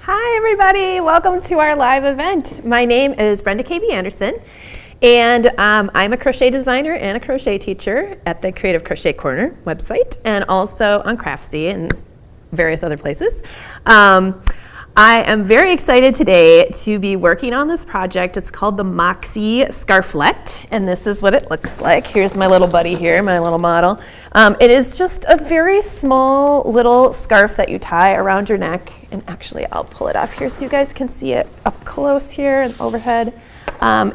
Hi everybody, welcome to our live event. My name is Brenda K.B. and I'm a crochet designer and a crochet teacher at the Creative Crochet Corner website and also on Craftsy and various other places. I am very excited today to be working on this project. It's called the Moxie Scarflette, and this is what it looks like. Here's my little buddy here, my little model. It is just a very small little scarf that you tie around your neck. And actually, I'll pull it off here so you guys can see it up close here and overhead.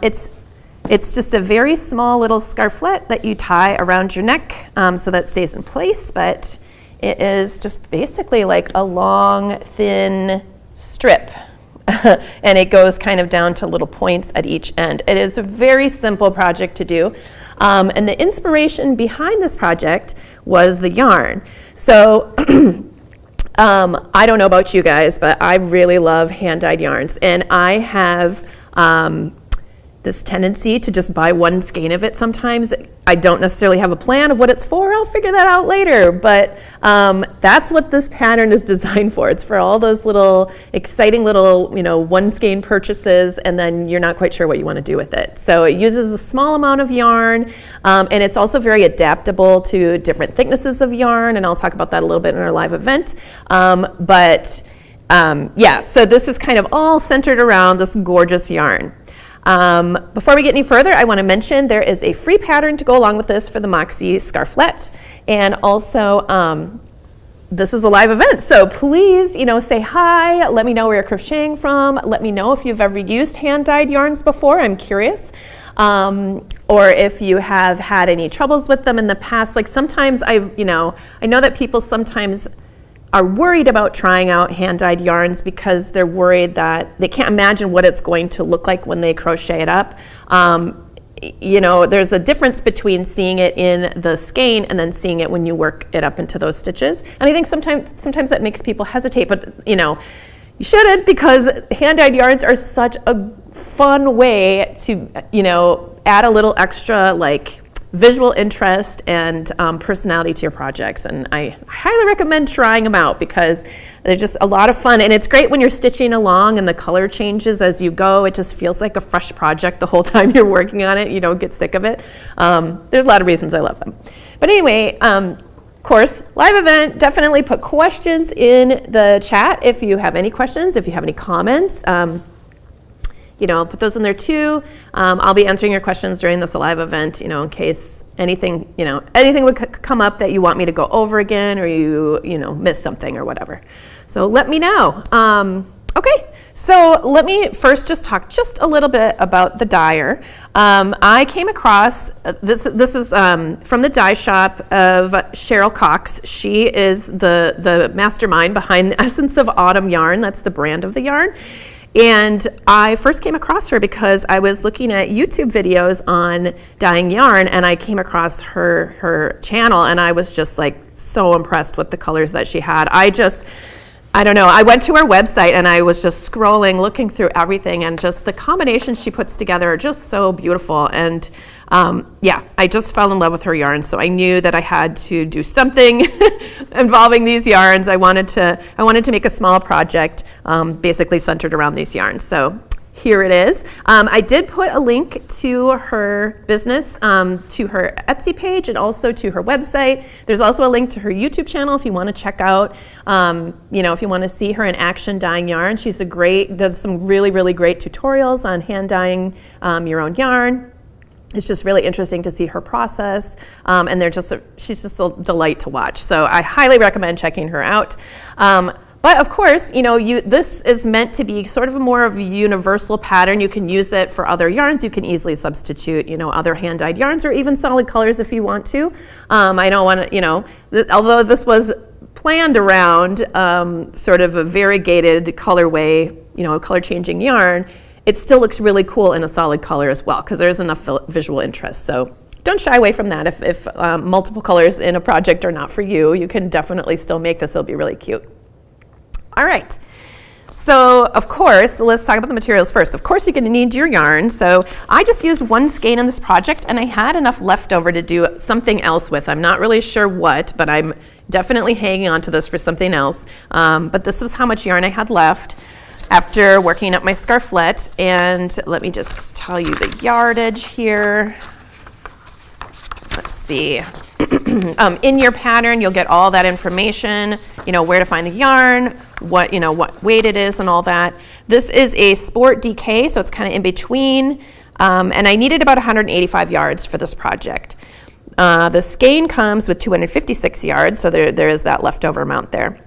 It's just a very small little scarflette that you tie around your neck so that it stays in place, but it is just basically like a long, thin strip. And it goes kind of down to little points at each end. It is a very simple project to do. And the inspiration behind this project was the yarn. So I don't know about you guys, but I really love hand-dyed yarns. And I have this tendency to just buy one skein of it sometimes. I don't necessarily have a plan of what it's for. I'll figure that out later. But that's what this pattern is designed for. It's for all those little exciting little, one skein purchases, and then you're not quite sure what you want to do with it. So it uses a small amount of yarn, and it's also very adaptable to different thicknesses of yarn, and I'll talk about that a little bit in our live event. Yeah, so this is kind of all centered around this gorgeous yarn. Before we get any further, I want to mention there is a free pattern to go along with this for the Moxie Scarflette, and also this is a live event, so please say hi, let me know where you're crocheting from, let me know if you've ever used hand-dyed yarns before. I'm curious, or if you have had any troubles with them in the past. Like sometimes I know that people sometimes are worried about trying out hand-dyed yarns because they're worried that they can't imagine what it's going to look like when they crochet it up. There's a difference between seeing it in the skein and then seeing it when you work it up into those stitches. And I think sometimes that makes people hesitate, but you shouldn't, because hand-dyed yarns are such a fun way to add a little extra visual interest and personality to your projects, and I highly recommend trying them out because they're just a lot of fun, and it's great when you're stitching along and the color changes as you go. It just feels like a fresh project the whole time you're working on it. You don't get sick of it. There's a lot of reasons I love them, but anyway, of course, live event, definitely put questions in the chat if you have any questions, if you have any comments. Put those in there too. I'll be answering your questions during this live event, in case anything would come up that you want me to go over again, or you missed something or whatever. So let me know. Okay, so let me first just talk just a little bit about the dyer. I came across, this is from the dye shop of Cheryl Cox. She is the mastermind behind the Essence of Autumn yarn. That's the brand of the yarn. And I first came across her because I was looking at YouTube videos on dyeing yarn, and I came across her channel, and I was just so impressed with the colors that she had. I don't know, I went to her website and I was just scrolling, looking through everything, and just the combinations she puts together are just so beautiful. And I just fell in love with her yarns, so I knew that I had to do something involving these yarns. I wanted to make a small project basically centered around these yarns. So here it is. I did put a link to her business, to her Etsy page, and also to her website. There's also a link to her YouTube channel if you want to check out, if you want to see her in action dyeing yarn. She's does some really, really great tutorials on hand dyeing your own yarn. It's just really interesting to see her process, and she's just a delight to watch. So I highly recommend checking her out. But of course, this is meant to be sort of more of a universal pattern. You can use it for other yarns. You can easily substitute, other hand-dyed yarns or even solid colors if you want to. I don't want to, although this was planned around sort of a variegated colorway, color-changing yarn, it still looks really cool in a solid color as well, because there's enough visual interest. So don't shy away from that. If multiple colors in a project are not for you, you can definitely still make this. It'll be really cute. All right. So, of course, let's talk about the materials first. Of course, you're going to need your yarn. So I just used one skein in this project, and I had enough left over to do something else with. I'm not really sure what, but I'm definitely hanging on to this for something else. But this was how much yarn I had left. after working up my scarflette. And let me just tell you the yardage here. Let's see. In your pattern, you'll get all that information, where to find the yarn, what weight it is and all that. This is a Sport DK, so it's kind of in between. And I needed about 185 yards for this project. The skein comes with 256 yards, so there is that leftover amount there.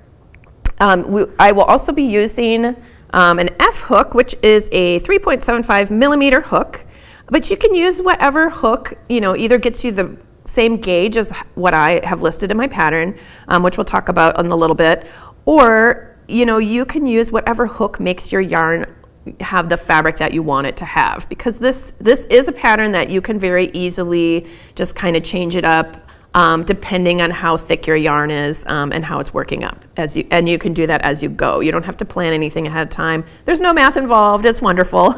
I will also be using an F hook, which is a 3.75 millimeter hook, but you can use whatever hook, either gets you the same gauge as what I have listed in my pattern, which we'll talk about in a little bit, or you can use whatever hook makes your yarn have the fabric that you want it to have, because this is a pattern that you can very easily just kind of change it up depending on how thick your yarn is and how it's working up, and you can do that as you go. You don't have to plan anything ahead of time. There's no math involved. It's wonderful.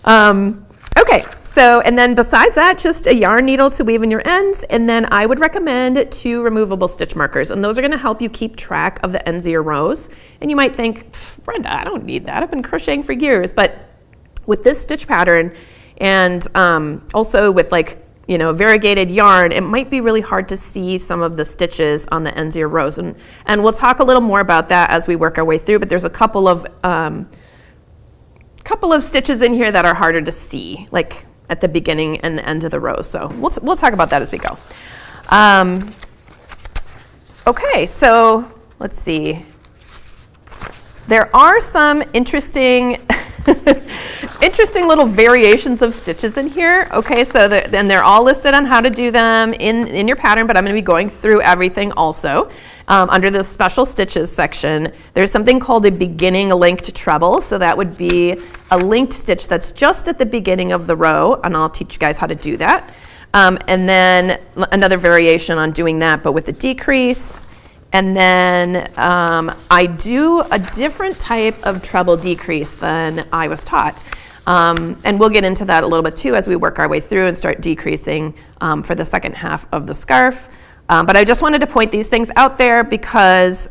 Okay, so, and then besides that, just a yarn needle to weave in your ends, and then I would recommend 2 removable stitch markers, and those are going to help you keep track of the ends of your rows. And you might think, Brenda, I don't need that. I've been crocheting for years. But with this stitch pattern, and also with variegated yarn, it might be really hard to see some of the stitches on the ends of your rows. And we'll talk a little more about that as we work our way through, but there's a couple of stitches in here that are harder to see, like at the beginning and the end of the row. So we'll talk about that as we go. Okay, so let's see. There are some interesting little variations of stitches in here. Okay, so then they're all listed on how to do them in your pattern, but I'm going to be going through everything also. Under the special stitches section, there's something called a beginning linked treble. So that would be a linked stitch that's just at the beginning of the row, and I'll teach you guys how to do that. And then another variation on doing that, but with a decrease. And then I do a different type of treble decrease than I was taught. And we'll get into that a little bit too as we work our way through and start decreasing for the second half of the scarf. But I just wanted to point these things out there because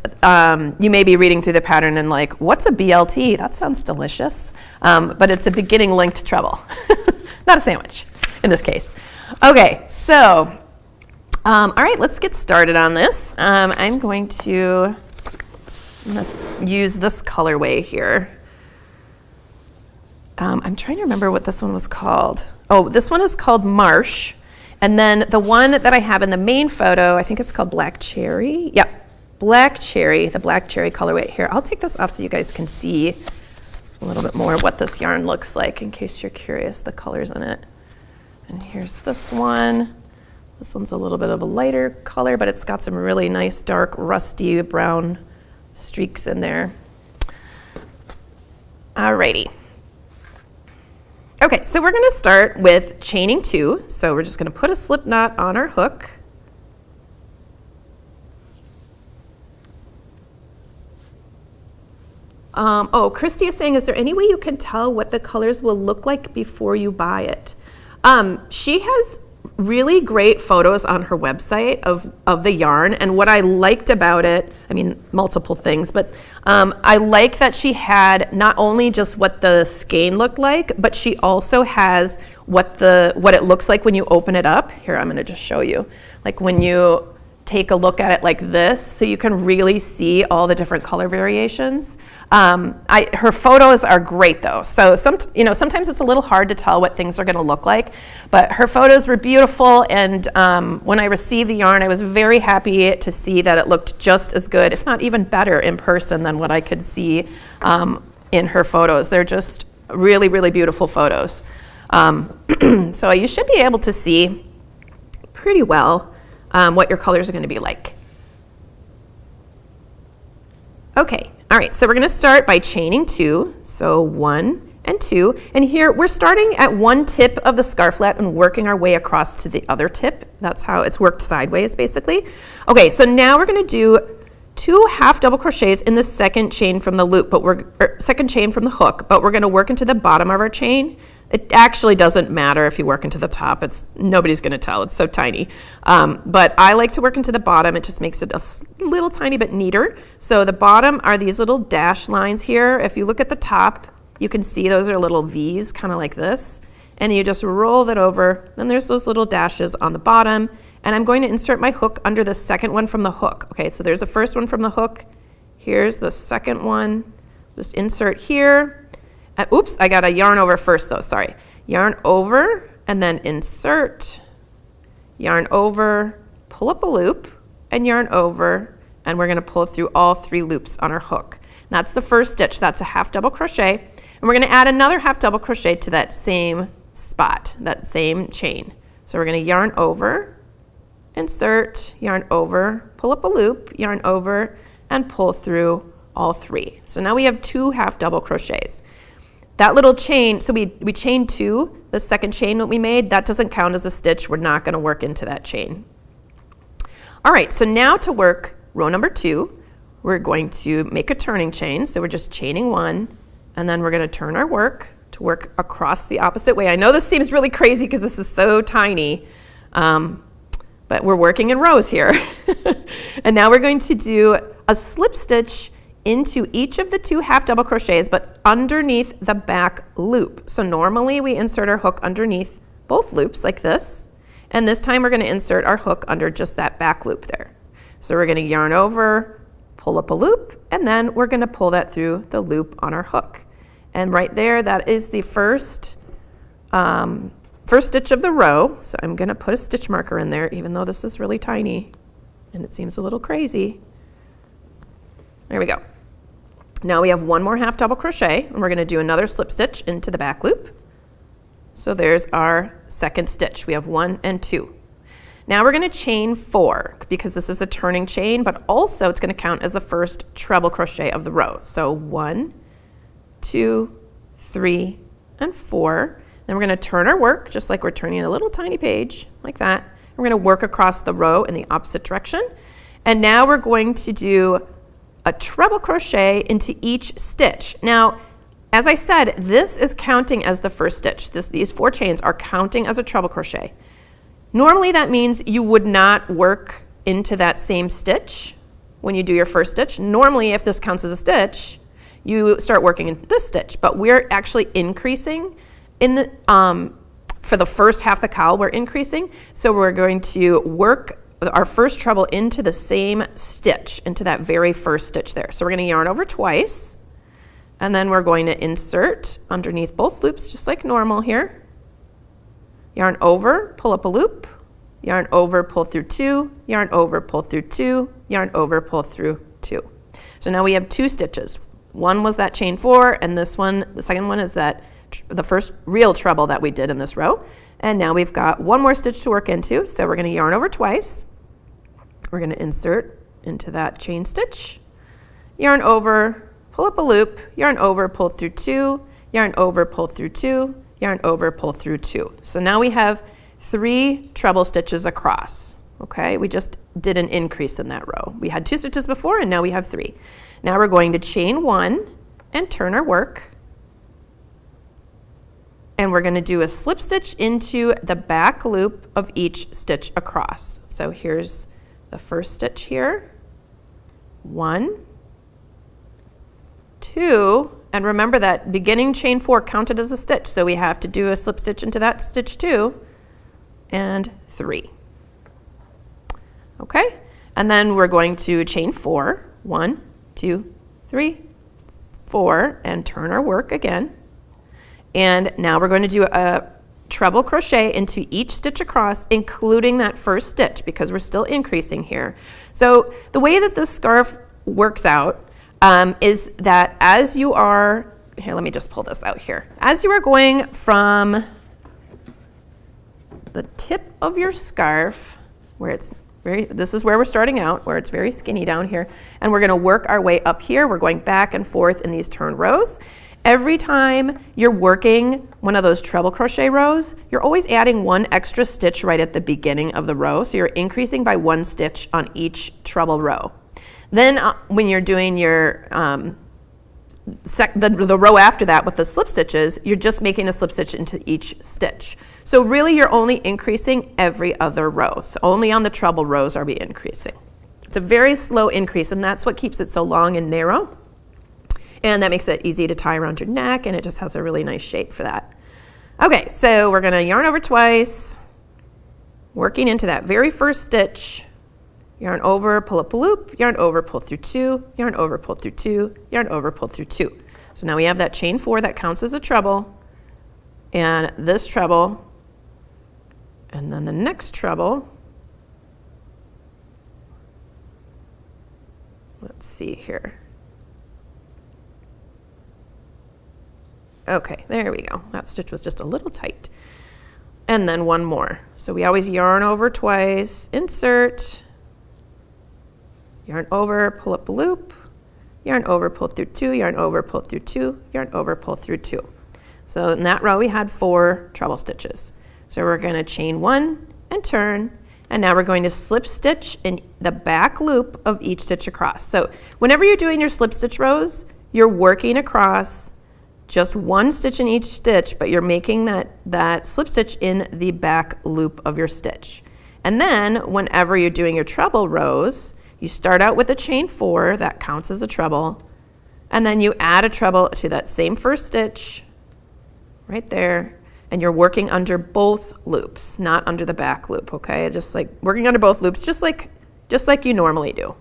you may be reading through the pattern and like, what's a BLT? That sounds delicious. But it's a beginning linked treble, not a sandwich in this case. Okay, so, all right, let's get started on this. I'm going to use this colorway here. I'm trying to remember what this one was called. Oh, this one is called Marsh. And then the one that I have in the main photo, I think it's called Black Cherry. Yep, Black Cherry, the Black Cherry colorway. Here, I'll take this off so you guys can see a little bit more what this yarn looks like in case you're curious, the colors in it. And here's this one. This one's a little bit of a lighter color, but it's got some really nice dark rusty brown streaks in there. Alrighty. Okay, so we're going to start with chaining 2. So we're just going to put a slip knot on our hook. Oh, Christy is saying, is there any way you can tell what the colors will look like before you buy it? She has really great photos on her website of the yarn, and what I liked about it, I mean, multiple things, but I like that she had not only just what the skein looked like, but she also has what it looks like when you open it up. Here, I'm going to just show you. Like when you take a look at it like this, so you can really see all the different color variations. Her photos are great though. So sometimes it's a little hard to tell what things are going to look like, but her photos were beautiful. And when I received the yarn, I was very happy to see that it looked just as good, if not even better in person than what I could see in her photos. They're just really, really beautiful photos. So you should be able to see pretty well what your colors are going to be like. Okay. All right, so we're going to start by chaining 2, so 1 and 2, and here we're starting at one tip of the scarflette and working our way across to the other tip. That's how it's worked sideways, basically. Okay, so now we're going to do 2 half double crochets in the second chain from the loop, second chain from the hook, but we're going to work into the bottom of our chain. It actually doesn't matter if you work into the top. Nobody's going to tell. It's so tiny. But I like to work into the bottom. It just makes it a little tiny bit neater. So the bottom are these little dash lines here. If you look at the top, you can see those are little V's, kind of like this. And you just roll that over. Then there's those little dashes on the bottom. And I'm going to insert my hook under the second one from the hook. Okay, so there's the first one from the hook. Here's the second one. Just insert here. Oops, I got to yarn over first though, sorry. Yarn over and then insert, yarn over, pull up a loop, and yarn over, and we're going to pull through all 3 loops on our hook. And that's the first stitch. That's a half double crochet. And we're going to add another half double crochet to that same spot, that same chain. So we're going to yarn over, insert, yarn over, pull up a loop, yarn over, and pull through all 3. So now we have 2 half double crochets. That little chain, so we chained 2, the second chain that we made, that doesn't count as a stitch. We're not going to work into that chain. All right, so now to work row number 2, we're going to make a turning chain. So we're just chaining 1, and then we're going to turn our work to work across the opposite way. I know this seems really crazy because this is so tiny, but we're working in rows here. And now we're going to do a slip stitch into each of the 2 half double crochets, but underneath the back loop. So normally we insert our hook underneath both loops like this, and this time we're going to insert our hook under just that back loop there. So we're going to yarn over, pull up a loop, and then we're going to pull that through the loop on our hook. And right there, that is the first stitch of the row. So I'm going to put a stitch marker in there, even though this is really tiny and it seems a little crazy. There we go. Now we have 1 more half double crochet, and we're going to do another slip stitch into the back loop. So there's our second stitch. We have 1 and 2. Now we're going to chain 4 because this is a turning chain, but also it's going to count as the first treble crochet of the row. So 1, 2, 3, and 4. Then we're going to turn our work just like we're turning a little tiny page like that. We're going to work across the row in the opposite direction. And now we're going to do a treble crochet into each stitch. Now, as I said, this is counting as the first stitch. These 4 chains are counting as a treble crochet. Normally that means you would not work into that same stitch when you do your first stitch. Normally, if this counts as a stitch, you start working in this stitch, but we're actually increasing in the for the first half of the cowl, we're increasing. So we're going to work our first treble into the same stitch, into that very first stitch there. So we're going to yarn over twice, and then we're going to insert underneath both loops just like normal here. Yarn over, pull up a loop, yarn over, pull through 2, yarn over, pull through 2, yarn over, pull through 2. So now we have 2 stitches. One was that chain 4, and this one, the second one, is that the first real treble that we did in this row. And now we've got 1 more stitch to work into, so we're going to yarn over twice. We're going to insert into that chain stitch, yarn over, pull up a loop, yarn over, pull through 2, yarn over, pull through 2, yarn over, pull through 2. So now we have 3 treble stitches across. Okay, we just did an increase in that row. We had 2 stitches before, and now we have 3. Now we're going to chain 1 and turn our work. And we're going to do a slip stitch into the back loop of each stitch across. So here's the first stitch here. 1, 2, and remember that beginning chain 4 counted as a stitch, so we have to do a slip stitch into that stitch 2, and 3. Okay, and then we're going to chain 4. 1, 2, 3, 4, and turn our work again. And now we're going to do a treble crochet into each stitch across, including that first stitch, because we're still increasing here. So the way that this scarf works out is that as you are, here, let me just pull this out here. As you are going from the tip of your scarf, where it's this is where we're starting out, where it's very skinny down here, and we're going to work our way up here. We're going back and forth in these turn rows. Every time you're working one of those treble crochet rows, you're always adding 1 extra stitch right at the beginning of the row. So you're increasing by 1 stitch on each treble row. Then when you're doing your the row after that with the slip stitches, you're just making a slip stitch into each stitch. So really you're only increasing every other row. So only on the treble rows are we increasing. It's a very slow increase, and that's what keeps it so long and narrow. And that makes it easy to tie around your neck, and it just has a really nice shape for that. Okay, so we're gonna yarn over twice, working into that very first stitch. Yarn over, pull up a loop, yarn over, pull through 2, yarn over, pull through 2, yarn over, pull through 2. So now we have that chain 4 that counts as a treble, and this treble, and then the next treble. Let's see here. Okay, there we go. That stitch was just a little tight. And then one more. So we always yarn over twice, insert, yarn over, pull up a loop, yarn over, pull through 2, yarn over, pull through 2, yarn over, pull through 2. So in that row we had 4 treble stitches. So we're going to chain 1 and turn, and now we're going to slip stitch in the back loop of each stitch across. So whenever you're doing your slip stitch rows, you're working across just 1 stitch in each stitch, but you're making that slip stitch in the back loop of your stitch. And then whenever you're doing your treble rows, you start out with a chain 4, that counts as a treble, and then you add a treble to that same first stitch right there, and you're working under both loops, not under the back loop, okay? Just like working under both loops, just like you normally do.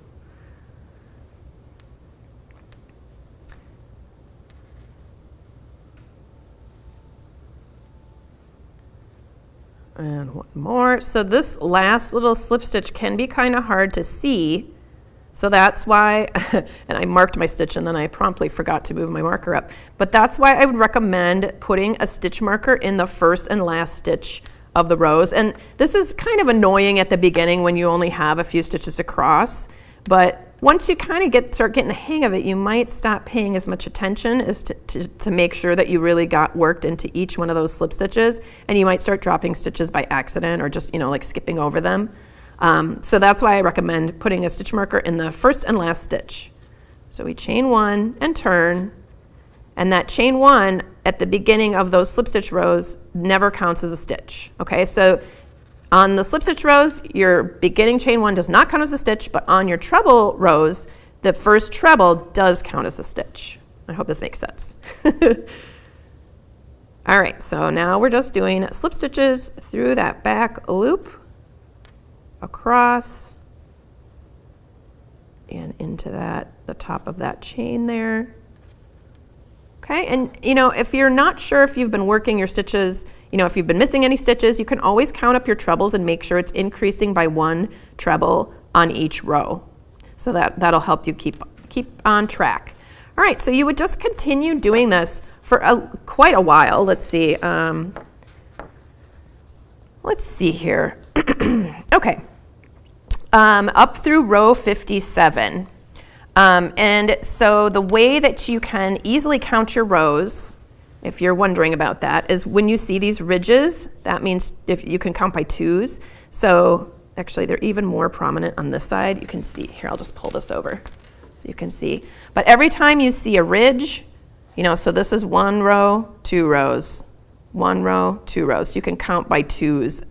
And one more. So this last little slip stitch can be kind of hard to see. So that's why, and I marked my stitch and then I promptly forgot to move my marker up. But that's why I would recommend putting a stitch marker in the first and last stitch of the rows. And this is kind of annoying at the beginning when you only have a few stitches across. But once you kind of start getting the hang of it, you might stop paying as much attention as to make sure that you really got worked into each one of those slip stitches, and you might start dropping stitches by accident or just, like skipping over them. So that's why I recommend putting a stitch marker in the first and last stitch. So we chain 1 and turn, and that chain 1 at the beginning of those slip stitch rows never counts as a stitch. Okay, so on the slip stitch rows, your beginning chain 1 does not count as a stitch, but on your treble rows, the first treble does count as a stitch. I hope this makes sense. All right, so now we're just doing slip stitches through that back loop, across, and into the top of that chain there. Okay, and if you're not sure if you've been working your stitches, if you've been missing any stitches, you can always count up your trebles and make sure it's increasing by 1 treble on each row. So that'll help you keep on track. All right, so you would just continue doing this for quite a while. Let's see. Let's see here. Okay. Up through row 57. And so the way that you can easily count your rows, if you're wondering about that, is when you see these ridges, that means if you can count by 2s. So actually they're even more prominent on this side. You can see, here I'll just pull this over so you can see. But every time you see a ridge, so this is 1 row, 2 rows, 1 row, 2 rows. You can count by 2s.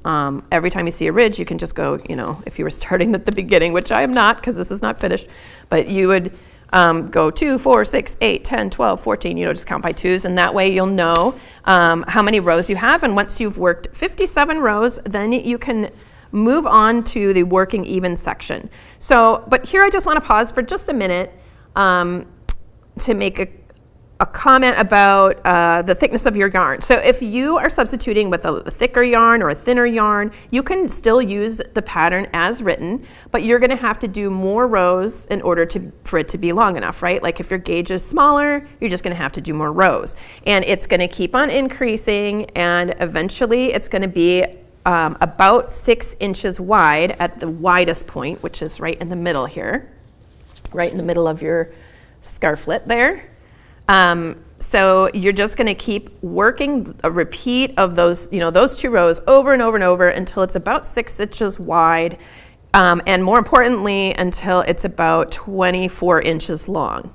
Every time you see a ridge, you can just go, if you were starting at the beginning, which I am not because this is not finished, but you would go 2, 4, 6, 8, 10, 12, 14, just count by 2s, and that way you'll know how many rows you have. And once you've worked 57 rows, then you can move on to the working even section. So, but here I just want to pause for just a minute to make a comment about the thickness of your yarn. So if you are substituting with a thicker yarn or a thinner yarn, you can still use the pattern as written, but you're going to have to do more rows in order for it to be long enough, right? Like if your gauge is smaller, you're just going to have to do more rows. And it's going to keep on increasing, and eventually it's going to be about 6 inches wide at the widest point, which is right in the middle here, right in the middle of your scarflet there. So you're just going to keep working a repeat of those, those 2 rows over and over and over until it's about 6 inches wide, and more importantly, until it's about 24 inches long.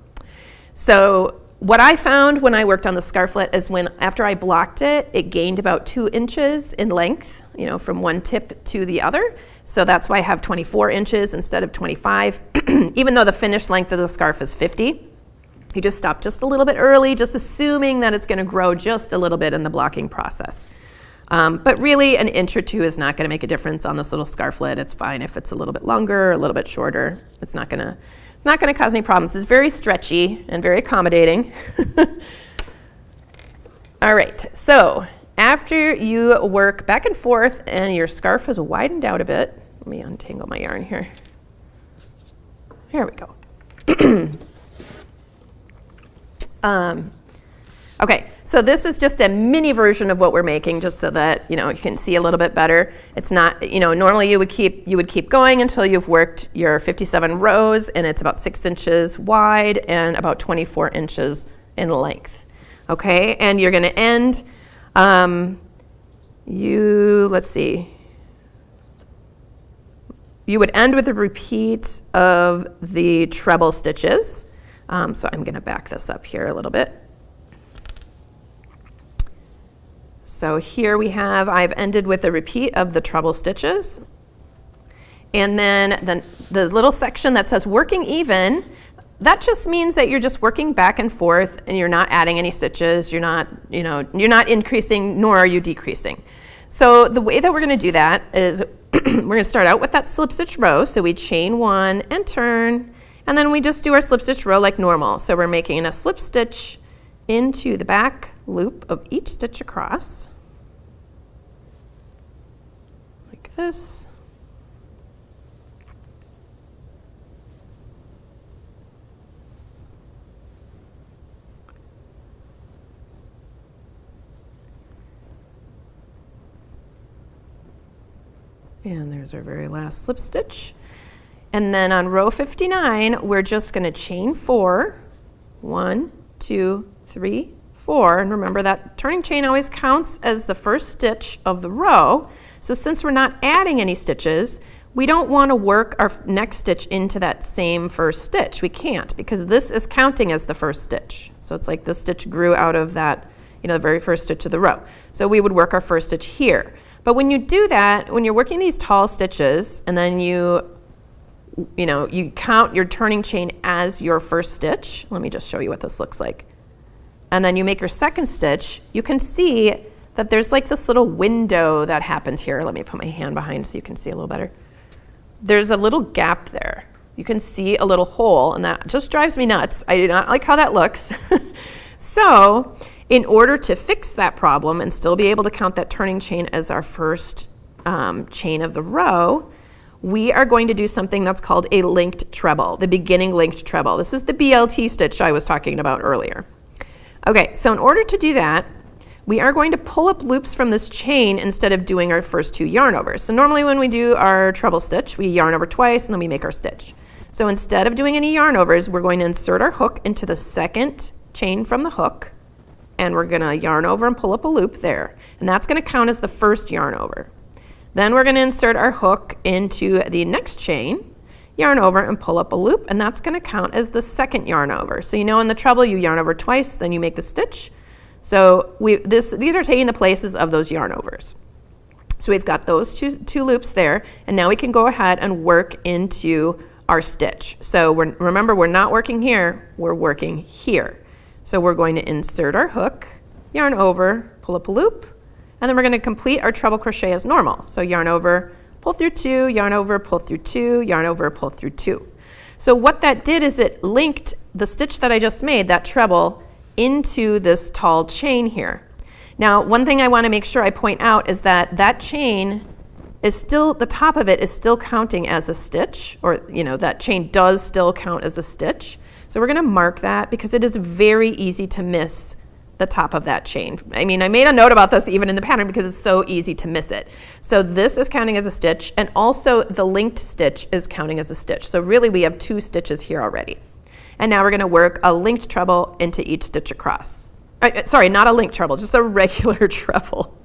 So what I found when I worked on the scarflet is after I blocked it, it gained about 2 inches in length, from one tip to the other. So that's why I have 24 inches instead of 25, even though the finished length of the scarf is 50. You just stop just a little bit early, just assuming that it's going to grow just a little bit in the blocking process. But really, an inch or 2 is not going to make a difference on this little scarflet. It's fine if it's a little bit longer, a little bit shorter. It's not going to cause any problems. It's very stretchy and very accommodating. All right, so after you work back and forth and your scarf has widened out a bit, let me untangle my yarn here. Here we go. Okay, so this is just a mini version of what we're making, just so that you can see a little bit better. It's not, normally you would keep going until you've worked your 57 rows, and it's about 6 inches wide and about 24 inches in length. Okay, and you're going to end. Let's see. You would end with a repeat of the treble stitches. So I'm going to back this up here a little bit. So here I've ended with a repeat of the treble stitches. And then the little section that says working even, that just means that you're just working back and forth and you're not adding any stitches, you're not increasing nor are you decreasing. So the way that we're going to do that is we're going to start out with that slip stitch row. So we chain 1 and turn, and then we just do our slip stitch row like normal. So we're making a slip stitch into the back loop of each stitch across, like this. And there's our very last slip stitch. And then on row 59, we're just going to chain 4. 1, 2, 3, 4. And remember that turning chain always counts as the first stitch of the row. So since we're not adding any stitches, we don't want to work our next stitch into that same first stitch. We can't, because this is counting as the first stitch. So it's like the stitch grew out of that, the very first stitch of the row. So we would work our first stitch here. But when you do that, when you're working these tall stitches, and then you count your turning chain as your first stitch. Let me just show you what this looks like. And then you make your second stitch, you can see that there's like this little window that happens here. Let me put my hand behind so you can see a little better. There's a little gap there. You can see a little hole, and that just drives me nuts. I do not like how that looks. So in order to fix that problem and still be able to count that turning chain as our first chain of the row, we are going to do something that's called a linked treble, the beginning linked treble. This is the BLT stitch I was talking about earlier. Okay, so in order to do that, we are going to pull up loops from this chain instead of doing our first 2 yarn overs. So normally when we do our treble stitch, we yarn over twice and then we make our stitch. So instead of doing any yarn overs, we're going to insert our hook into the second chain from the hook, and we're going to yarn over and pull up a loop there. And that's going to count as the first yarn over. Then we're going to insert our hook into the next chain, yarn over and pull up a loop, and that's going to count as the second yarn over. So in the treble you yarn over twice, then you make the stitch. So these are taking the places of those yarn overs. So we've got those two loops there, and now we can go ahead and work into our stitch. So remember, we're not working here, we're working here. So we're going to insert our hook, yarn over, pull up a loop, and then we're going to complete our treble crochet as normal. So yarn over, pull through 2, yarn over, pull through 2, yarn over, pull through 2. So what that did is it linked the stitch that I just made, that treble, into this tall chain here. Now, one thing I want to make sure I point out is that that chain is still, the top of it is still counting as a stitch, or that chain does still count as a stitch. So we're going to mark that because it is very easy to miss the top of that chain. I made a note about this even in the pattern because it's so easy to miss it. So this is counting as a stitch, and also the linked stitch is counting as a stitch. So really we have 2 stitches here already. And now we're going to work a linked treble into each stitch across. Sorry, not a linked treble, just a regular treble.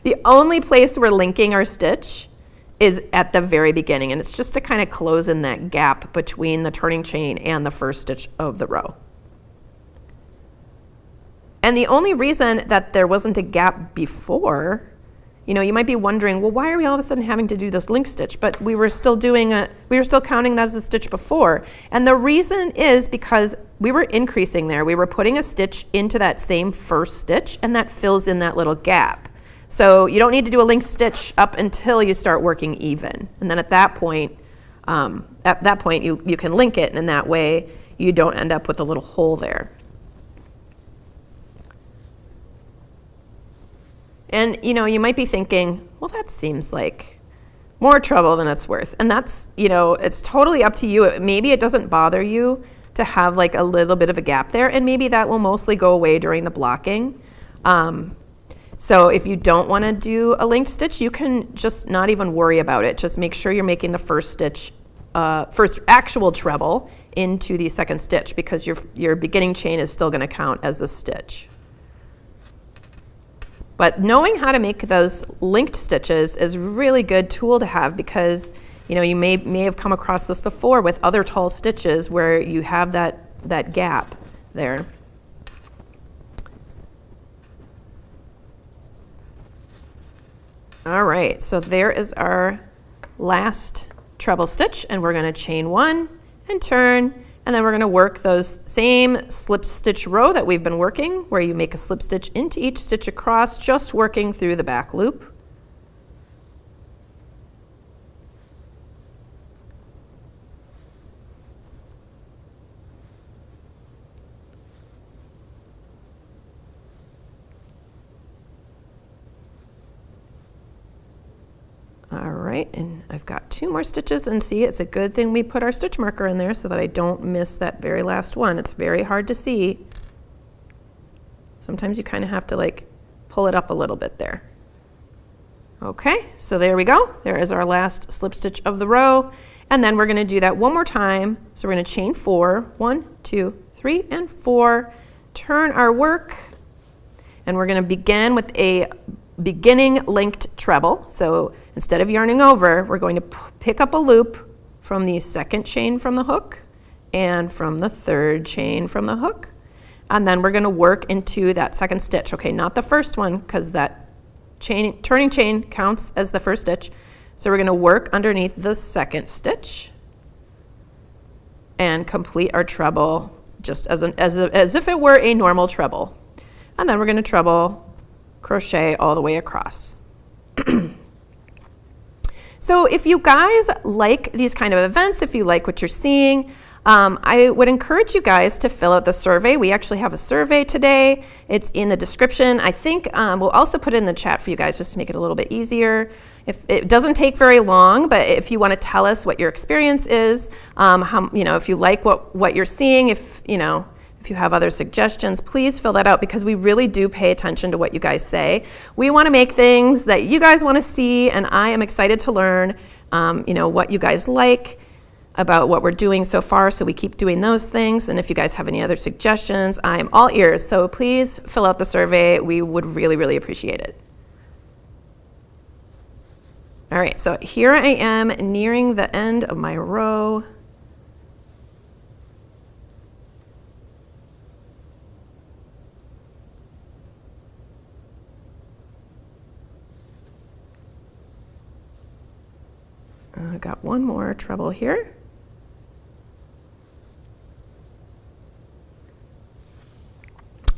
The only place we're linking our stitch is at the very beginning, and it's just to kind of close in that gap between the turning chain and the first stitch of the row. And the only reason that there wasn't a gap before, you know, you might be wondering, well, why are we all of a sudden having to do this link stitch? But we were still counting that as a stitch before. And the reason is because we were increasing there. We were putting a stitch into that same first stitch, and that fills in that little gap. So you don't need to do a link stitch up until you start working even. And then at that point, you can link it, and in that way you don't end up with a little hole there. And you know, you might be thinking, well, that seems like more trouble than it's worth. And that's, you know, it's totally up to you. Maybe it doesn't bother you to have like a little bit of a gap there, and maybe that will mostly go away during the blocking. So if you don't want to do a linked stitch, you can just not even worry about it. Just make sure you're making the first stitch, first actual treble into the second stitch, because your beginning chain is still going to count as a stitch. But knowing how to make those linked stitches is a really good tool to have, because you know, you may have come across this before with other tall stitches where you have that gap there. All right, so there is our last treble stitch, and we're going to chain one and turn, and then we're going to work those same slip stitch row that we've been working, where you make a slip stitch into each stitch across, just working through the back loop. All right, and I've got 2 more stitches, and see, it's a good thing we put our stitch marker in there so that I don't miss that very last one. It's very hard to see. Sometimes you kind of have to like pull it up a little bit there. Okay, so there we go. There is our last slip stitch of the row, and then we're going to do that one more time. So we're going to chain 4, 1, 2, 3, and 4, turn our work, and we're going to begin with a beginning linked treble. So instead of yarning over, we're going to pick up a loop from the second chain from the hook and from the third chain from the hook, and then we're going to work into that second stitch. Okay, not the first one, because that turning chain counts as the first stitch. So we're going to work underneath the second stitch and complete our treble just as if it were a normal treble. And then we're going to treble crochet all the way across. So if you guys like these kind of events, if you like what you're seeing, I would encourage you guys to fill out the survey. We actually have a survey today. It's in the description. I think we'll also put it in the chat for you guys just to make it a little bit easier. If it doesn't take very long, but if you want to tell us what your experience is, how, you know, if you like what you're seeing, if you have other suggestions, please fill that out, because we really do pay attention to what you guys say. We want to make things that you guys want to see, and I am excited to learn what you guys like about what we're doing so far, so we keep doing those things. And if you guys have any other suggestions, I'm all ears. So please fill out the survey. We would really, really appreciate it. All right, so here I am nearing the end of my row. I got one more treble here.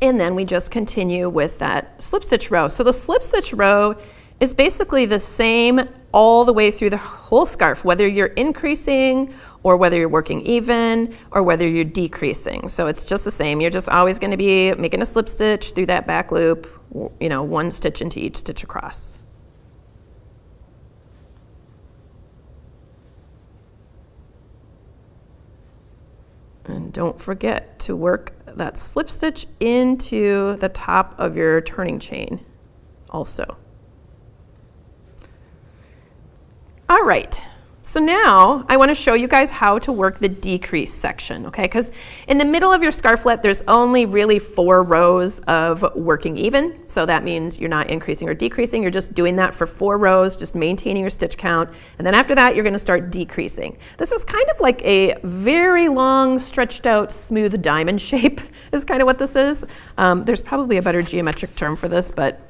And then we just continue with that slip stitch row. So the slip stitch row is basically the same all the way through the whole scarf, whether you're increasing or whether you're working even or whether you're decreasing. So it's just the same. You're just always going to be making a slip stitch through that back loop, one stitch into each stitch across. And don't forget to work that slip stitch into the top of your turning chain also. All right, so so now I want to show you guys how to work the decrease section, okay? Because in the middle of your scarflet, there's only really 4 rows of working even. So that means you're not increasing or decreasing. You're just doing that for 4 rows, just maintaining your stitch count. And then after that, you're going to start decreasing. This is kind of like a very long, stretched out, smooth diamond shape is kind of what this is. There's probably a better geometric term for this, but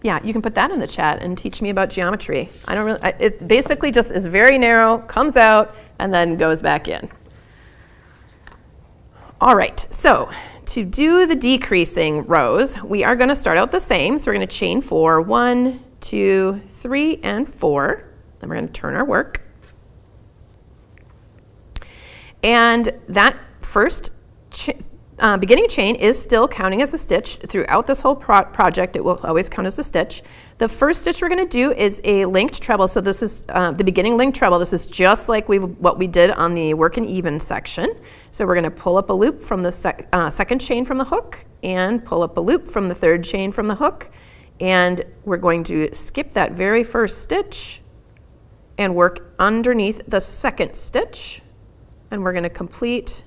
yeah, you can put that in the chat and teach me about geometry. I don't really, it basically just is very narrow, comes out, and then goes back in. All right, so to do the decreasing rows, we are going to start out the same. So we're going to chain 4, 1, 2, 3, and 4. Then we're going to turn our work. And that first beginning chain is still counting as a stitch throughout this whole project. It will always count as a stitch. The first stitch we're going to do is a linked treble. So this is the beginning linked treble. This is just like what we did on the work and even section. So we're going to pull up a loop from the second chain from the hook and pull up a loop from the third chain from the hook. And we're going to skip that very first stitch and work underneath the second stitch. And we're going to complete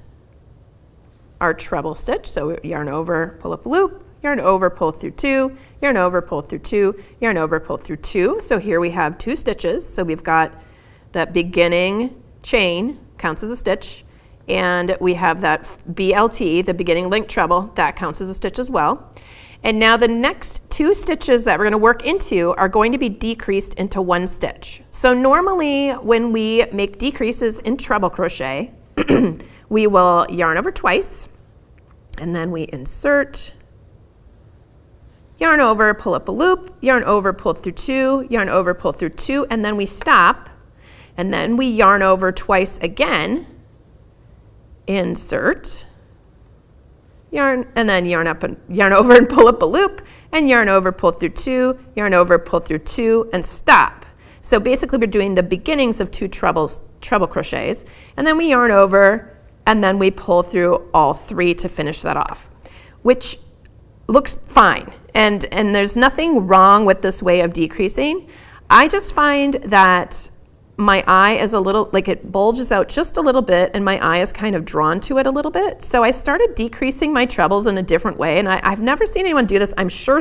our treble stitch. So yarn over, pull up a loop, yarn over, pull through 2, yarn over, pull through 2, yarn over, pull through 2. So here we have 2 stitches. So we've got that beginning chain counts as a stitch, and we have that BLT, the beginning linked treble, that counts as a stitch as well. And now the next 2 stitches that we're going to work into are going to be decreased into 1 stitch. So normally when we make decreases in treble crochet, we will yarn over twice, and then we insert, yarn over, pull up a loop, yarn over, pull through 2, yarn over, pull through 2, and then we stop, and then we yarn over twice again, insert, yarn, and then yarn up and yarn over and pull up a loop, and yarn over, pull through 2, yarn over, pull through 2, and stop. So basically we're doing the beginnings of 2 treble crochets, and then we yarn over, and then we pull through all 3 to finish that off, which looks fine. And there's nothing wrong with this way of decreasing. I just find that my eye is a little, like it bulges out just a little bit, and my eye is kind of drawn to it a little bit. So I started decreasing my trebles in a different way, and I've never seen anyone do this. I'm sure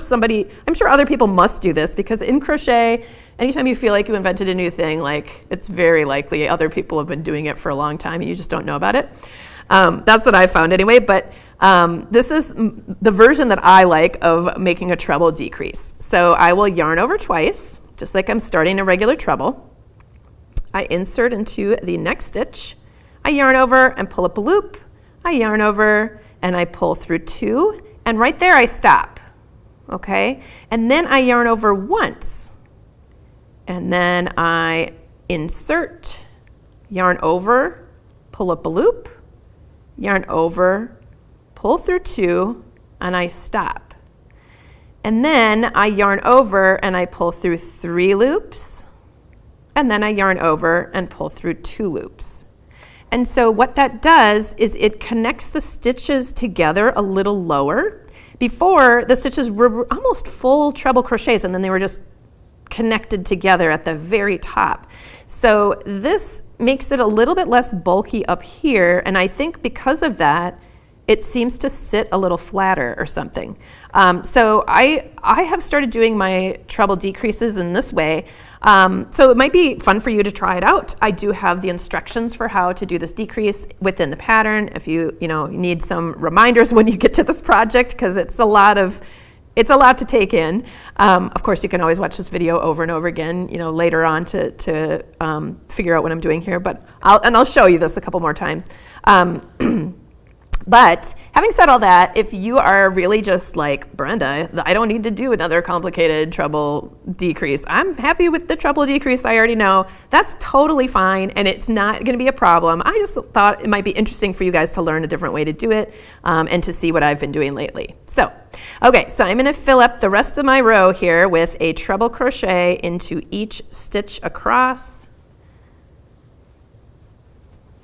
other people must do this, because in crochet, anytime you feel like you invented a new thing, like it's very likely other people have been doing it for a long time and you just don't know about it. That's what I found anyway, but this is the version that I like of making a treble decrease. So I will yarn over twice, just like I'm starting a regular treble. I insert into the next stitch. I yarn over and pull up a loop. I yarn over and I pull through 2, and right there I stop, okay? And then I yarn over once, and then I insert, yarn over, pull up a loop, yarn over, pull through 2, and I stop. And then I yarn over and I pull through 3 loops, and then I yarn over and pull through 2 loops. And so what that does is it connects the stitches together a little lower. Before, the stitches were almost full treble crochets, and then they were just connected together at the very top. So this makes it a little bit less bulky up here, and I think because of that, it seems to sit a little flatter or something. So I have started doing my treble decreases in this way. So it might be fun for you to try it out. I do have the instructions for how to do this decrease within the pattern if you need some reminders when you get to this project, because it's a lot to take in. Of course, you can always watch this video over and over again, later on to figure out what I'm doing here. But I'll show you this a couple more times. But having said all that, if you are really just like, Brenda, I don't need to do another complicated treble decrease. I'm happy with the treble decrease I already know. That's totally fine, and it's not going to be a problem. I just thought it might be interesting for you guys to learn a different way to do it and to see what I've been doing lately. So, okay, so I'm going to fill up the rest of my row here with a treble crochet into each stitch across,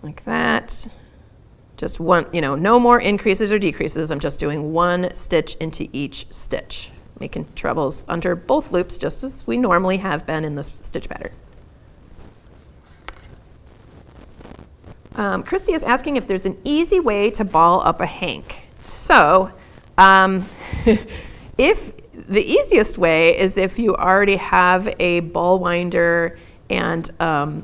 like that. Just one, no more increases or decreases. I'm just doing 1 stitch into each stitch, making trebles under both loops just as we normally have been in this stitch pattern. Christy is asking if there's an easy way to ball up a hank. So, if the easiest way is if you already have a ball winder and, oh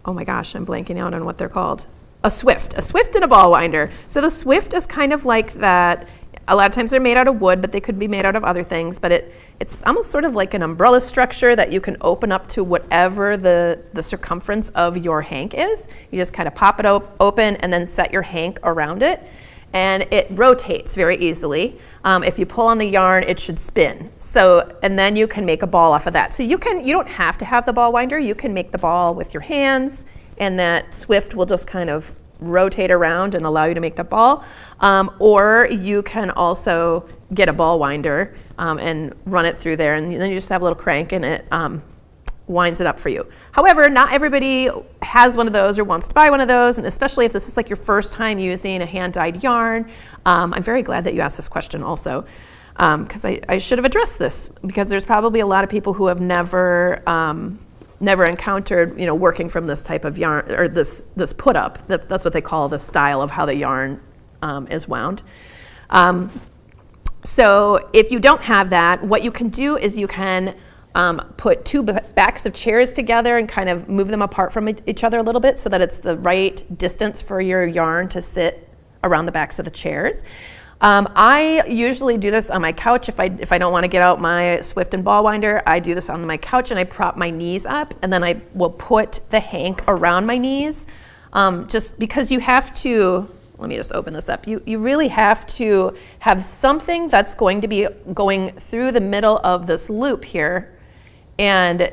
my gosh, I'm blanking out on what they're called. A Swift and a ball winder. So the Swift is kind of like that. A lot of times they're made out of wood, but they could be made out of other things. But it's almost sort of like an umbrella structure that you can open up to whatever the circumference of your hank is. You just kind of pop it open and then set your hank around it. And it rotates very easily. If you pull on the yarn, it should spin. So, and then you can make a ball off of that. So you don't have to have the ball winder. You can make the ball with your hands, and that Swift will just kind of rotate around and allow you to make the ball. Or you can also get a ball winder and run it through there, and then you just have a little crank and it winds it up for you. However, not everybody has one of those or wants to buy one of those, and especially if this is like your first time using a hand-dyed yarn. I'm very glad that you asked this question also, because I should have addressed this, because there's probably a lot of people who have never encountered, working from this type of yarn, or this put up. That's what they call the style of how the yarn is wound. So if you don't have that, what you can do is you can put two backs of chairs together and kind of move them apart from each other a little bit so that it's the right distance for your yarn to sit around the backs of the chairs. I usually do this on my couch. If I don't want to get out my Swift and ball winder, I do this on my couch and I prop my knees up, and then I will put the hank around my knees, just because you have to. Let me just open this up. You really have to have something that's going to be going through the middle of this loop here and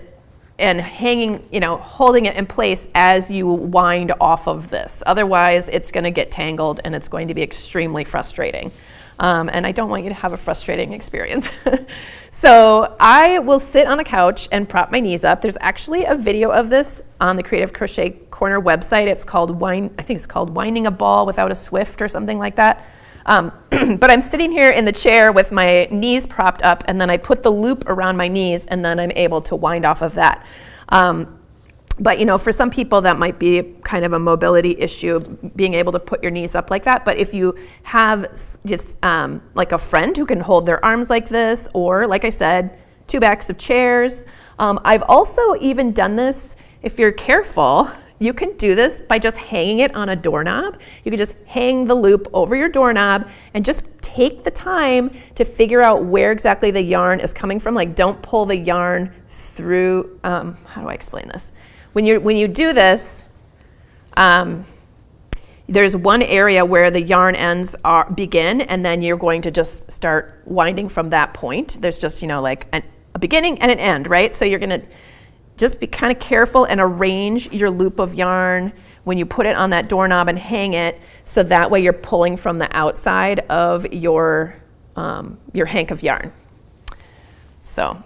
hanging, holding it in place as you wind off of this. Otherwise, it's going to get tangled and it's going to be extremely frustrating. And I don't want you to have a frustrating experience. So I will sit on the couch and prop my knees up. There's actually a video of this on the Creative Crochet Corner website. It's called I think it's called Winding a Ball Without a Swift or something like that. But I'm sitting here in the chair with my knees propped up, and then I put the loop around my knees, and then I'm able to wind off of that. But for some people that might be kind of a mobility issue, being able to put your knees up like that. But if you have just like a friend who can hold their arms like this, or like I said, two backs of chairs. I've also even done this, if you're careful, you can do this by just hanging it on a doorknob. You can just hang the loop over your doorknob and just take the time to figure out where exactly the yarn is coming from. Like, don't pull the yarn through, how do I explain this? When you do this, there's one area where the yarn ends begin, and then you're going to just start winding from that point. There's just, like a beginning and an end, right? So you're gonna just be kind of careful and arrange your loop of yarn when you put it on that doorknob and hang it, so that way you're pulling from the outside of your hank of yarn. So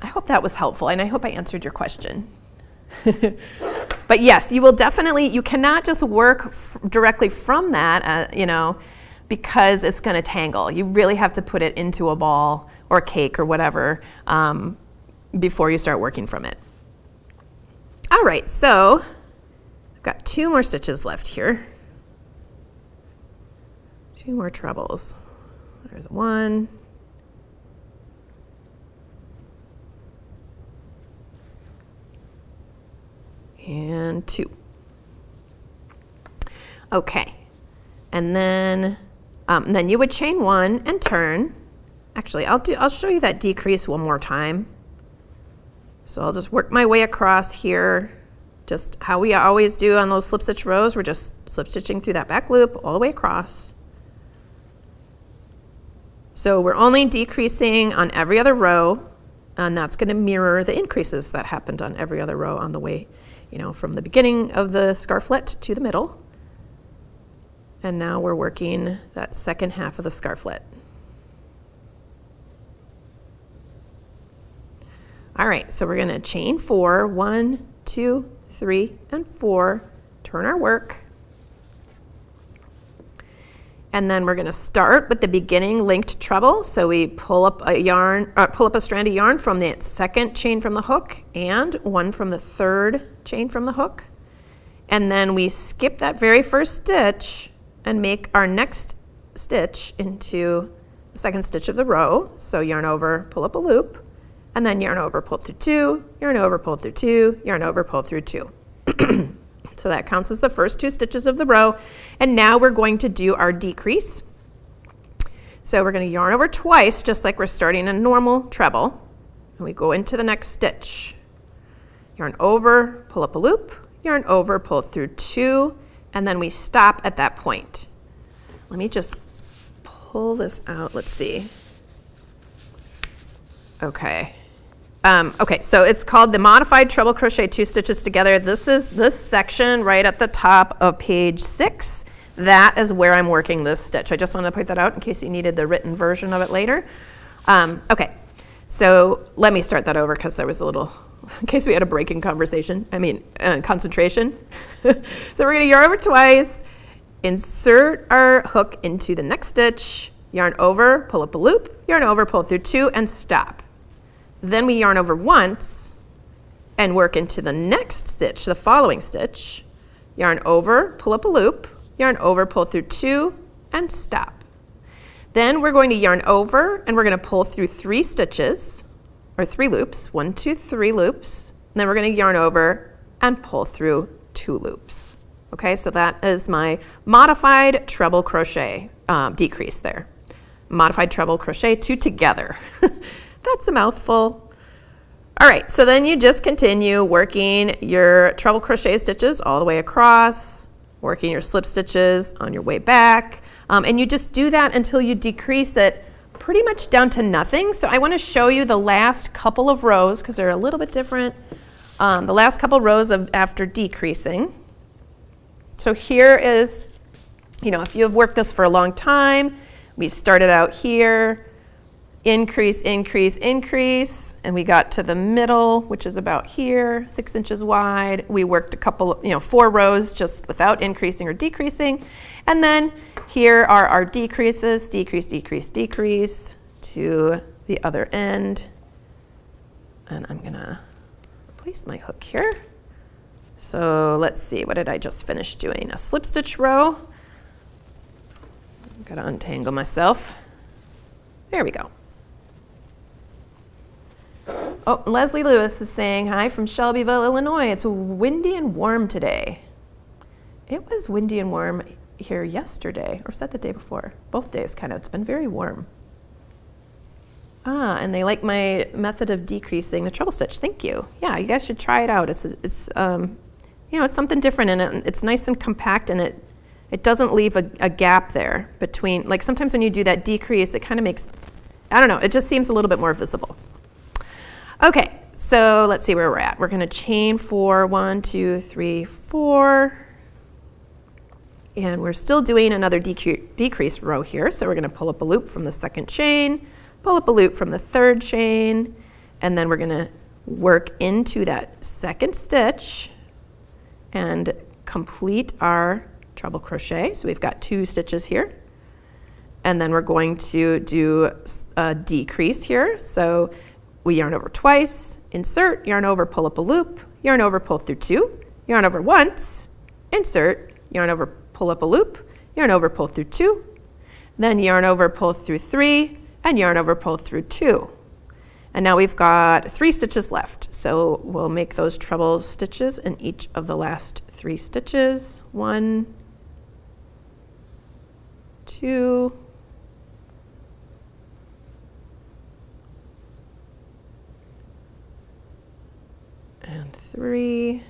I hope that was helpful, and I hope I answered your question. But yes, you cannot just work directly from that, because it's going to tangle. You really have to put it into a ball or cake or whatever before you start working from it. All right, so I've got 2 more stitches left here. 2 more trebles. There's 1. And 2. Okay, and then you would chain 1 and turn. Actually, I'll show you that decrease one more time. So I'll just work my way across here, just how we always do on those slip stitch rows. We're just slip stitching through that back loop all the way across. So we're only decreasing on every other row, and that's going to mirror the increases that happened on every other row on the way, from the beginning of the scarflet to the middle. And now we're working that second half of the scarflet. All right, so we're going to chain 4, 1, 2, 3, and 4, turn our work. And then we're going to start with the beginning linked treble. So we pull up a strand of yarn from the second chain from the hook and one from the third chain from the hook. and then we skip that very first stitch and make our next stitch into the second stitch of the row. So yarn over, pull up a loop, and then yarn over, pull through 2, yarn over, pull through 2, yarn over, pull through 2. So that counts as the first 2 stitches of the row. And now we're going to do our decrease. So we're going to yarn over twice, just like we're starting a normal treble. And we go into the next stitch. Yarn over, pull up a loop, yarn over, pull through 2, and then we stop at that point. Let me just pull this out. Let's see. Okay. Okay, so it's called the modified treble crochet 2 stitches together. This is this section right at the top of page 6. That is where I'm working this stitch. I just wanted to point that out in case you needed the written version of it later. Okay, so let me start that over because there was a little, in case we had a break in conversation, concentration. So we're going to yarn over twice, insert our hook into the next stitch, yarn over, pull up a loop, yarn over, pull through 2, and stop. Then we yarn over once and work into the next stitch, the following stitch, yarn over, pull up a loop, yarn over, pull through 2, and stop. Then we're going to yarn over and we're going to pull through 3 stitches, or 3 loops, 1, 2, 3 loops. And then we're going to yarn over and pull through 2 loops. Okay, so that is my modified treble crochet decrease there. Modified treble crochet 2 together. That's a mouthful. All right, so then you just continue working your treble crochet stitches all the way across, working your slip stitches on your way back, and you just do that until you decrease it pretty much down to nothing. So I want to show you the last couple of rows because they're a little bit different. The last couple rows of after decreasing. So here is, if you have worked this for a long time, we started out here, increase, increase, increase, and we got to the middle, which is about here, 6 inches wide. We worked a couple, 4 rows just without increasing or decreasing. And then here are our decreases, decrease, decrease, decrease to the other end. And I'm gonna place my hook here. So let's see, what did I just finish doing? A slip stitch row. Gotta untangle myself. There we go. Oh, Leslie Lewis is saying, hi from Shelbyville, Illinois. It's windy and warm today. It was windy and warm here yesterday, or was that the day before? Both days, kind of. It's been very warm. And they like my method of decreasing the treble stitch. Thank you. Yeah, you guys should try it out. It's something different, and it's nice and compact, and it doesn't leave a gap there between, like sometimes when you do that decrease, it kind of makes, I don't know, it just seems a little bit more visible. Okay, so let's see where we're at. We're going to chain 4, 1, 2, 3, 4. And we're still doing another decrease row here. So we're going to pull up a loop from the second chain, pull up a loop from the third chain, and then we're going to work into that second stitch and complete our treble crochet. So we've got 2 stitches here. And then we're going to do a decrease here. So we yarn over twice, insert, yarn over, pull up a loop, yarn over, pull through 2, yarn over once, insert, yarn over, pull up a loop, yarn over, pull through 2, then yarn over, pull through 3, and yarn over, pull through 2. And now we've got 3 stitches left. So we'll make those treble stitches in each of the last 3 stitches. 1, 2, and 3,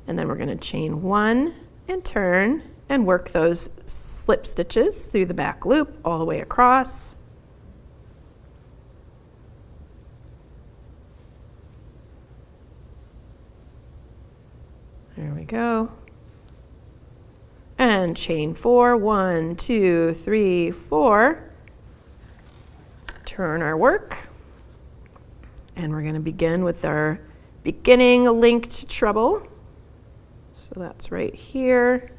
and then we're going to chain 1 and turn and work those slip stitches through the back loop all the way across. There we go. And chain 4, 1, 2, 3, 4. Turn our work. And we're going to begin with our beginning linked treble. So that's right here.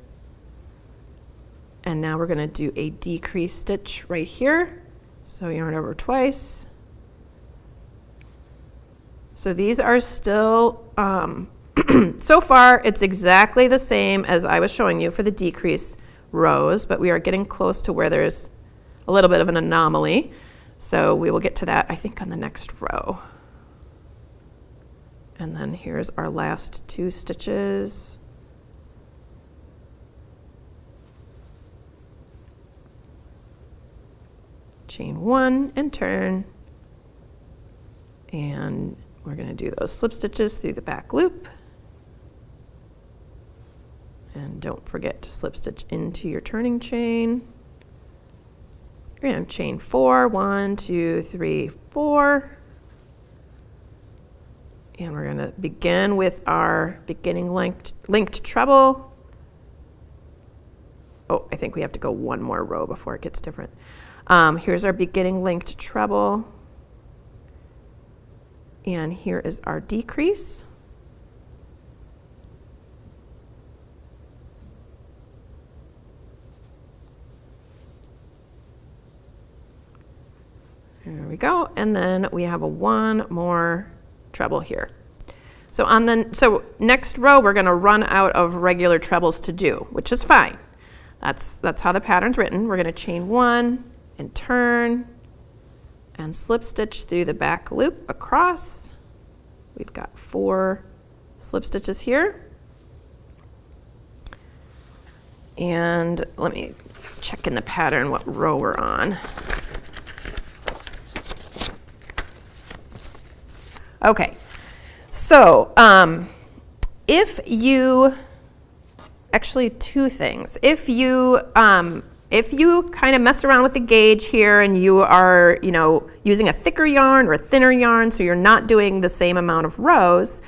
And now we're going to do a decrease stitch right here. So yarn over twice. So these are still So far, it's exactly the same as I was showing you for the decrease rows, but we are getting close to where there's a little bit of an anomaly. So we will get to that, I think, on the next row. And then here's our last 2 stitches. Chain 1 and turn. And we're going to do those slip stitches through the back loop. And don't forget to slip stitch into your turning chain. And chain 4, 1, 2, 3, 4. And we're going to begin with our beginning linked treble. Oh, I think we have to go one more row before it gets different. Here's our beginning linked treble. And here is our decrease. There we go. And then we have one more treble here. So next row we're going to run out of regular trebles to do, which is fine. That's how the pattern's written. We're going to chain 1 and turn and slip stitch through the back loop across. We've got 4 slip stitches here. And let me check in the pattern what row we're on. Okay, so if you, actually 2 things. If you kind of mess around with the gauge here and you are, using a thicker yarn or a thinner yarn, so you're not doing the same amount of rows,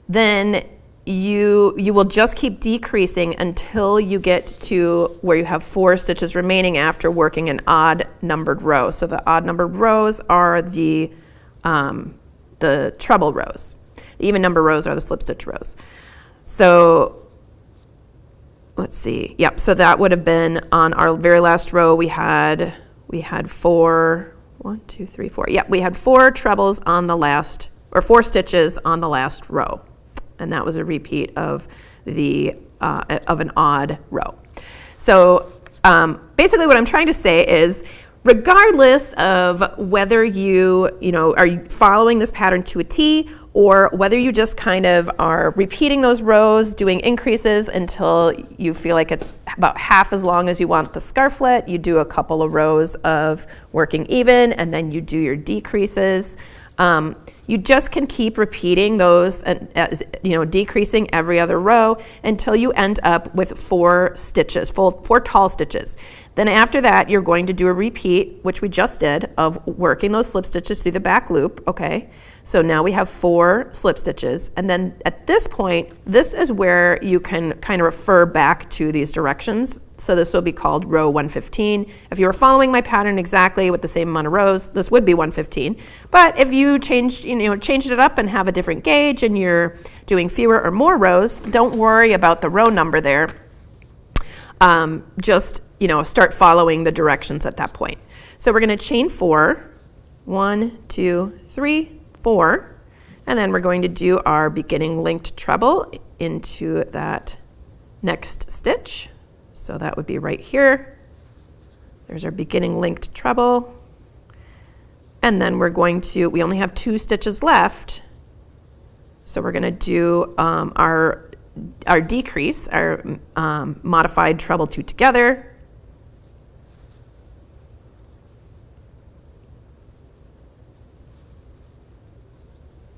then you will just keep decreasing until you get to where you have 4 stitches remaining after working an odd numbered row. So the odd numbered rows are the treble rows. The even number rows are the slip stitch rows. So let's see. Yep. So that would have been on our very last row. We had 4. 1, 2, 3, 4. Yep. We had 4 trebles on the last, or 4 stitches on the last row, and that was a repeat of of an odd row. So basically, what I'm trying to say is, regardless of whether you are following this pattern to a T, or whether you just kind of are repeating those rows, doing increases until you feel like it's about half as long as you want the scarflet, you do a couple of rows of working even, and then you do your decreases. You just can keep repeating those, and decreasing every other row until you end up with 4 stitches, 4 tall stitches. Then after that, you're going to do a repeat, which we just did, of working those slip stitches through the back loop, okay? So now we have 4 slip stitches, and then at this point, this is where you can kind of refer back to these directions. So this will be called row 115. If you were following my pattern exactly with the same amount of rows, this would be 115. But if you changed it up and have a different gauge and you're doing fewer or more rows, don't worry about the row number there. Just start following the directions at that point. So we're going to chain 4, 1, 2, 3, 4, and then we're going to do our beginning linked treble into that next stitch. So that would be right here. There's our beginning linked treble. And then we only have 2 stitches left. So we're going to do our decrease, our modified treble 2 together.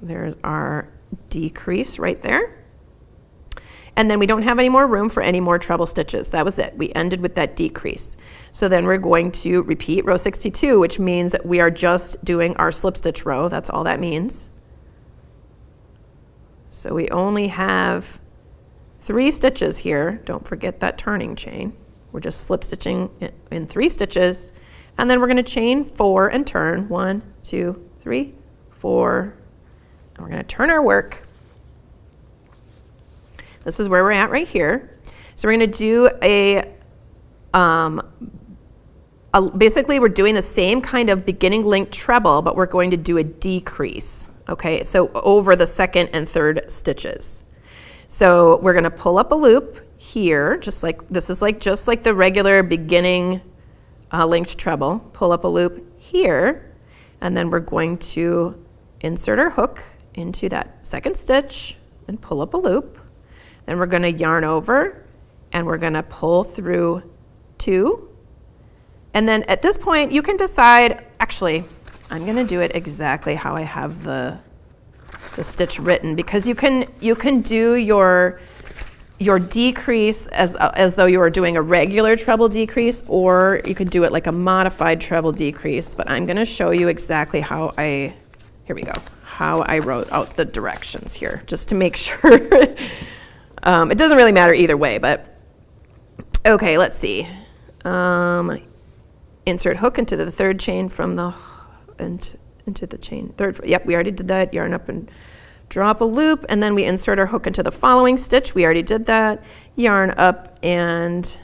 There's our decrease right there. And then we don't have any more room for any more treble stitches. That was it. We ended with that decrease. So then we're going to repeat row 62, which means that we are just doing our slip stitch row. That's all that means. So we only have 3 stitches here. Don't forget that turning chain. We're just slip stitching in 3 stitches. And then we're going to chain 4 and turn. 1, 2, 3, 4. And we're going to turn our work. This is where we're at right here. So we're going to do basically we're doing the same kind of beginning linked treble, but we're going to do a decrease. okay? So over the second and third stitches. So we're gonna pull up a loop here, just like, this is like just like the regular beginning linked treble. Pull up a loop here, and then we're going to insert our hook into that second stitch and pull up a loop. Then we're gonna yarn over, and we're gonna pull through 2. And then at this point, you can decide, actually, I'm gonna do it exactly how I have the stitch written, because you can do your decrease as though you were doing a regular treble decrease, or you could do it like a modified treble decrease. But I'm gonna show you exactly how here we go, how I wrote out the directions here, just to make sure. It doesn't really matter either way, but okay, let's see. Insert hook into the third chain from the, into the chain, yep, we already did that. Yarn up and drop a loop, and then we insert our hook into the following stitch. We already did that. Yarn up and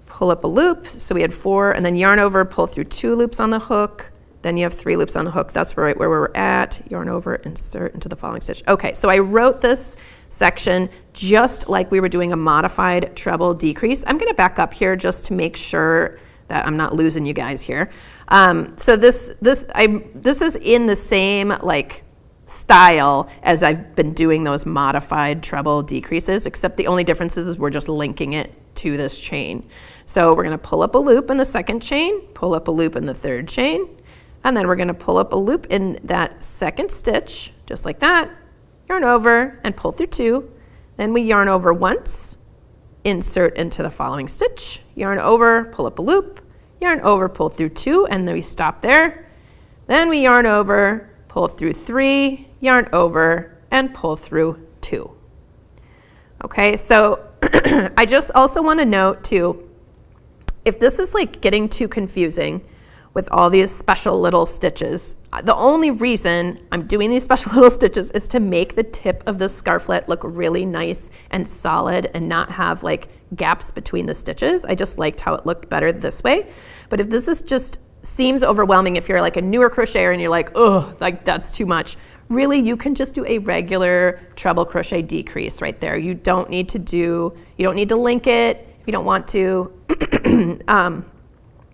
pull up a loop. So we had 4, and then yarn over, pull through 2 loops on the hook. Then you have 3 loops on the hook. That's right where we're at. Yarn over, insert into the following stitch. Okay, so I wrote this section just like we were doing a modified treble decrease. I'm gonna back up here just to make sure that I'm not losing you guys here. So this is in the same like style as I've been doing those modified treble decreases, except the only difference is we're just linking it to this chain. So we're gonna pull up a loop in the second chain, pull up a loop in the third chain, and then we're gonna pull up a loop in that second stitch, just like that, yarn over and pull through 2. Then we yarn over once, insert into the following stitch, yarn over, pull up a loop, yarn over, pull through 2, and then we stop there. Then we yarn over, pull through 3, yarn over, and pull through 2. Okay, so I just also want to note too, if this is like getting too confusing with all these special little stitches, the only reason I'm doing these special little stitches is to make the tip of this scarflet look really nice and solid and not have like gaps between the stitches. I just liked how it looked better this way. But if this is just seems overwhelming, if you're like a newer crocheter and you're like, oh, like that's too much, really you can just do a regular treble crochet decrease right there. You don't need to link it if you don't want to.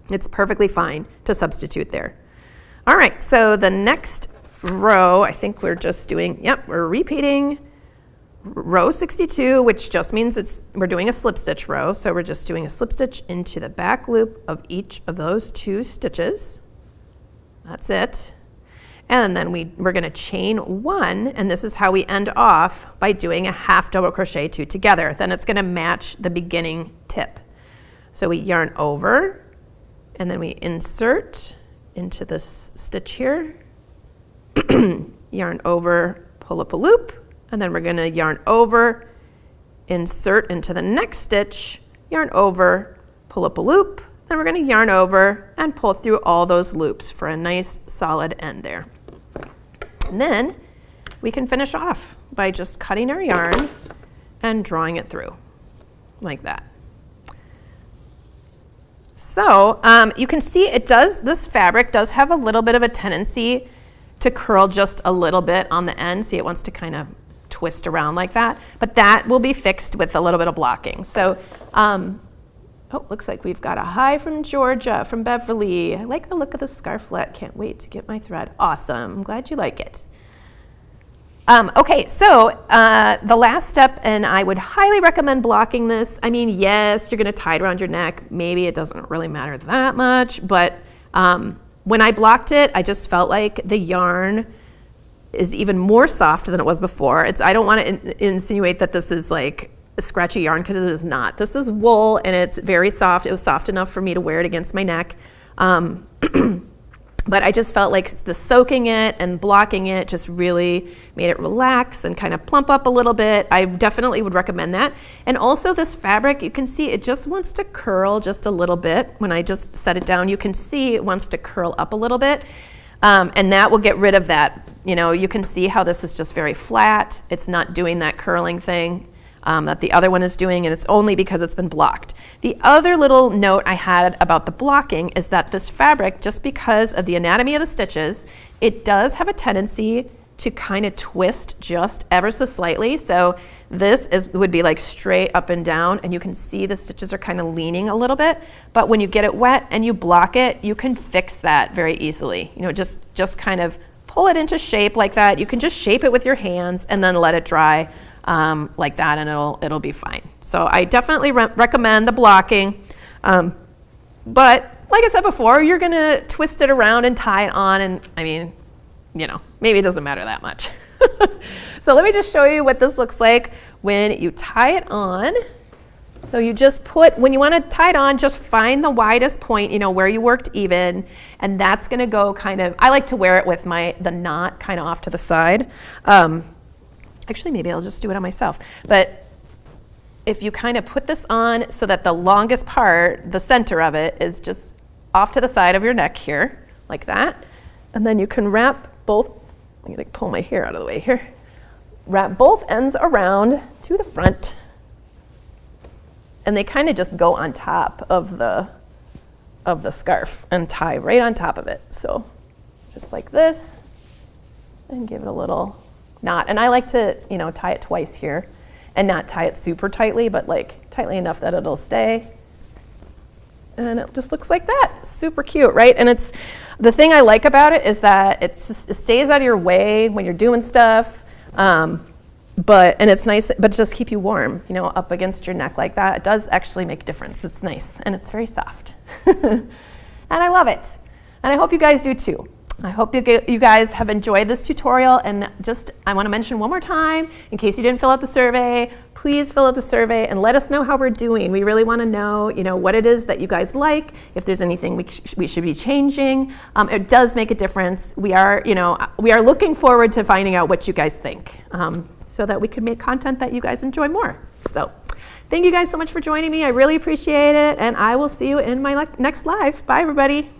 It's perfectly fine to substitute there. All right, so the next row, I think we're just doing, we're repeating row 62, which just means we're doing a slip stitch row. So we're just doing a slip stitch into the back loop of each of those 2 stitches. That's it. And then we're gonna chain 1, and this is how we end off by doing a half double crochet 2 together. Then it's gonna match the beginning tip. So we yarn over, and then we insert into this stitch here, yarn over, pull up a loop, and then we're gonna yarn over, insert into the next stitch, yarn over, pull up a loop, then we're gonna yarn over and pull through all those loops for a nice solid end there. And then we can finish off by just cutting our yarn and drawing it through like that. So you can see this fabric does have a little bit of a tendency to curl just a little bit on the end. See, it wants to kind of twist around like that, but that will be fixed with a little bit of blocking. So, looks like we've got a hi from Georgia, from Beverly. I like the look of the scarflet. Can't wait to get my thread. Awesome, I'm glad you like it. Okay, so the last step, and I would highly recommend blocking this. I mean, yes, you're gonna tie it around your neck. Maybe it doesn't really matter that much, but when I blocked it, I just felt like the yarn is even more soft than it was before. I don't wanna insinuate that this is like a scratchy yarn, because it is not. This is wool, and it's very soft. It was soft enough for me to wear it against my neck. But I just felt like the soaking it and blocking it just really made it relax and kind of plump up a little bit. I definitely would recommend that. And also this fabric, you can see it just wants to curl just a little bit. When I just set it down, you can see it wants to curl up a little bit. And that will get rid of that. You know, you can see how this is just very flat. It's not doing that curling thing that the other one is doing, and it's only because it's been blocked. The other little note I had about the blocking is that this fabric, just because of the anatomy of the stitches, it does have a tendency to kind of twist just ever so slightly. So this would be like straight up and down, and you can see the stitches are kind of leaning a little bit, but when you get it wet and you block it, you can fix that very easily. You know, just kind of pull it into shape like that. You can just shape it with your hands and then let it dry like that, and it'll be fine. So I definitely recommend the blocking. But like I said before, you're gonna twist it around and tie it on, and I mean, you know, maybe it doesn't matter that much. So let me just show you what this looks like when you tie it on. So you just when you want to tie it on, just find the widest point, you know, where you worked even, and that's gonna go kind of, I like to wear it with the knot kind of off to the side. Actually, maybe I'll just do it on myself. But if you kind of put this on so that the longest part, the center of it, is just off to the side of your neck here, like that. And then you can wrap both, I'm gonna pull my hair out of the way here. Wrap both ends around to the front. And they kind of just go on top of the scarf and tie right on top of it. So just like this, and give it a little knot. And I like to, you know, tie it twice here and not tie it super tightly, but like tightly enough that it'll stay. And it just looks like that. Super cute, right? And it's, the thing I like about it is that it stays out of your way when you're doing stuff. And it's nice, but just keep you warm, you know, up against your neck like that. It does actually make a difference. It's nice, and it's very soft. And I love it. And I hope you guys do too. I hope you guys have enjoyed this tutorial, and just, I want to mention one more time, in case you didn't fill out the survey, please fill out the survey and let us know how we're doing. We really want to know, you know, what it is that you guys like, if there's anything we should be changing. It does make a difference. We are looking forward to finding out what you guys think, so that we can make content that you guys enjoy more. So thank you guys so much for joining me. I really appreciate it, and I will see you in my next live. Bye, everybody.